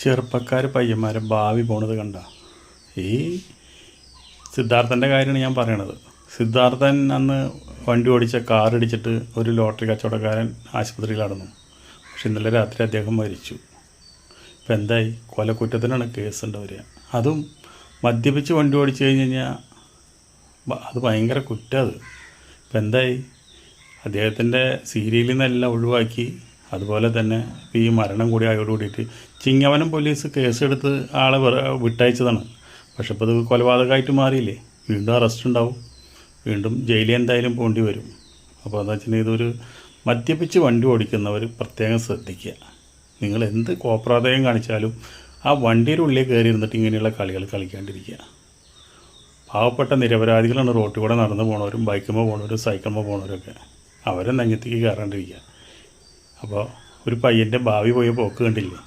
ചെറുപ്പക്കാർ പയ്യന്മാരെ ഭാവി പോണത് കണ്ട. ഈ സിദ്ധാർത്ഥൻ്റെ കാര്യമാണ് ഞാൻ പറയണത്. സിദ്ധാർത്ഥൻ അന്ന് വണ്ടി ഓടിച്ച കാർ ഇടിച്ചിട്ട് ഒരു ലോട്ടറി കച്ചവടക്കാരൻ ആശുപത്രിയിൽ നടന്നു. പക്ഷെ ഇന്നലെ രാത്രി അദ്ദേഹം മരിച്ചു. ഇപ്പം എന്തായി? കൊലക്കുറ്റത്തിനാണ് കേസുണ്ട് വരിക. അതും മദ്യപിച്ച് വണ്ടി ഓടിച്ചു കഴിഞ്ഞ് കഴിഞ്ഞാൽ അത് ഭയങ്കര കുറ്റം. അത് ഇപ്പം എന്തായി? അദ്ദേഹത്തിൻ്റെ സീരിയലിൽ നിന്നെല്ലാം ഒഴിവാക്കി. അതുപോലെ തന്നെ ഈ മരണം കൂടി ആയോട് കൂടിയിട്ട് ചിങ്ങവനം പോലീസ് കേസെടുത്ത് ആളെ വിട്ടയച്ചതാണ്. പക്ഷെ ഇപ്പോൾ ഇത് കൊലപാതകമായിട്ട് മാറിയില്ലേ? വീണ്ടും അറസ്റ്റ് ഉണ്ടാവും, വീണ്ടും ജയിലിൽ എന്തായാലും പോകേണ്ടി വരും. അപ്പോൾ എന്താ വെച്ചിട്ടുണ്ടെങ്കിൽ ഇതൊരു മദ്യപിച്ച് വണ്ടി ഓടിക്കുന്നവർ പ്രത്യേകം ശ്രദ്ധിക്കുക. നിങ്ങൾ എന്ത് കോപ്രാതയം കാണിച്ചാലും ആ വണ്ടിയുടെ ഉള്ളിൽ കയറി ഇരുന്നിട്ട് ഇങ്ങനെയുള്ള കളികൾ കളിക്കാണ്ടിരിക്കുക. പാവപ്പെട്ട നിരപരാധികളാണ് റോട്ടിൽ കൂടെ നടന്നു പോണവരും ബൈക്കുമ്പോൾ പോണവരും സൈക്കിളുമ്പോൾ പോണവരൊക്കെ. അവരെ നെഞ്ഞത്തേക്ക് കയറാണ്ടിരിക്കുക. അപ്പോൾ ഒരു പയ്യൻ്റെ ഭാവി പോയ പോക്ക് കണ്ടില്ലേ?